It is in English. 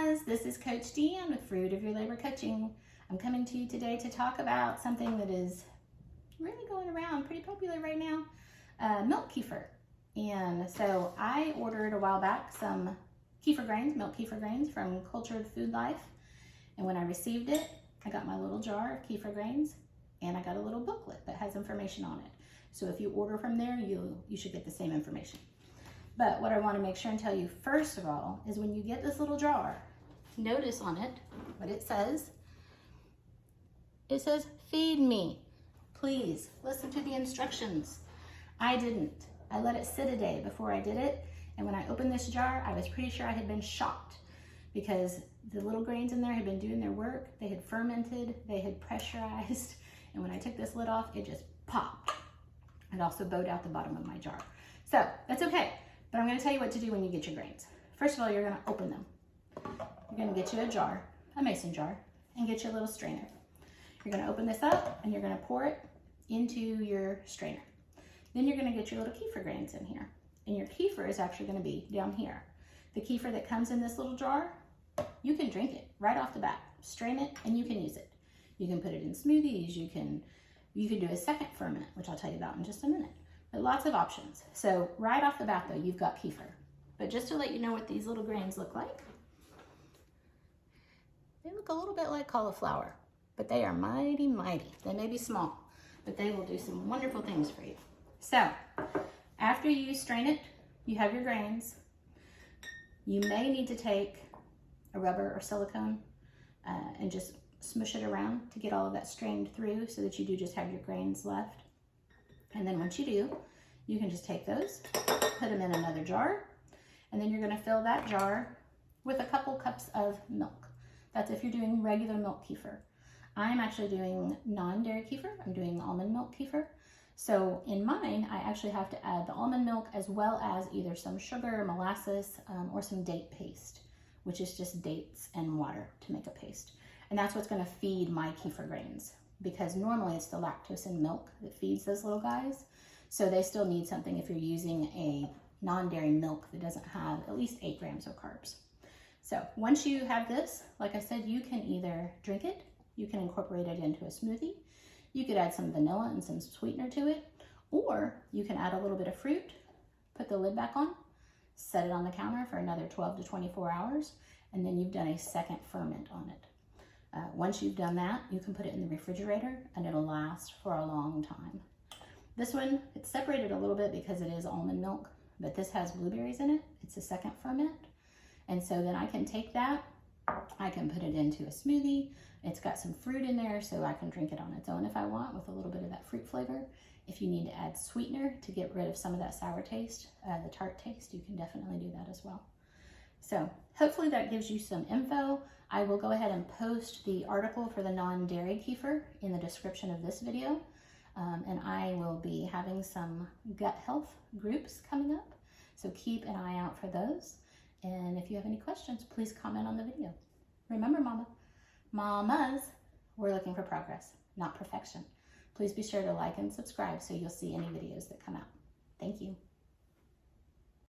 Mamas, this is Coach Deanne with Fruit of Your Labor Coaching. I'm coming to you today to talk about something that is really going around, pretty popular right now, milk kefir. And so I ordered a while back some kefir grains, milk kefir grains from Cultured Food Life. And when I received it, I got my little jar of kefir grains and I got a little booklet that has information on it. So if you order from there, you should get the same information. But what I want to make sure and tell you first of all is when you get this little jar, notice on it what it says. It says, feed me. Please listen to the instructions. I didn't. I let it sit a day before I did it. And when I opened this jar, I was pretty sure I had been shocked because the little grains in there had been doing their work. They had fermented, they had pressurized. And when I took this lid off, it just popped. It also bowed out the bottom of my jar. So that's okay. But I'm going to tell you what to do when you get your grains. First of all, you're going to open them. You're going to get you a jar, a mason jar, and get your little strainer. You're going to open this up and you're going to pour it into your strainer. Then you're going to get your little kefir grains in here. And your kefir is actually going to be down here. The kefir that comes in this little jar, you can drink it right off the bat. Strain it and you can use it. You can put it in smoothies. You can do a second ferment, which I'll tell you about in just a minute. But lots of options. So right off the bat though, you've got kefir. But just to let you know what these little grains look like, they look a little bit like cauliflower, but they are mighty, mighty. They may be small, but they will do some wonderful things for you. So after you strain it, you have your grains. You may need to take a rubber or silicone and just smush it around to get all of that strained through so that you do just have your grains left. And then once you do, you can just take those, put them in another jar, and then you're going to fill that jar with a couple cups of milk. That's if you're doing regular milk kefir. I'm actually doing non-dairy kefir. I'm doing almond milk kefir. So in mine, I actually have to add the almond milk as well as either some sugar, molasses, or some date paste, which is just dates and water to make a paste. And that's what's going to feed my kefir grains, because normally it's the lactose in milk that feeds those little guys. So they still need something if you're using a non-dairy milk that doesn't have at least 8 grams of carbs. So once you have this, like I said, you can either drink it, you can incorporate it into a smoothie, you could add some vanilla and some sweetener to it, or you can add a little bit of fruit, put the lid back on, set it on the counter for another 12 to 24 hours, and then you've done a second ferment on it. Once you've done that, you can put it in the refrigerator and it'll last for a long time. This one, it's separated a little bit because it is almond milk, but this has blueberries in it. It's a second ferment. And so then I can take that, I can put it into a smoothie. It's got some fruit in there, so I can drink it on its own if I want with a little bit of that fruit flavor. If you need to add sweetener to get rid of some of that sour taste, the tart taste, you can definitely do that as well. So hopefully that gives you some info. I will go ahead and post the article for the non-dairy kefir in the description of this video. And I will be having some gut health groups coming up. So keep an eye out for those. And if you have any questions, please comment on the video. Remember, mamas, we're looking for progress, not perfection. Please be sure to like and subscribe so you'll see any videos that come out. Thank you.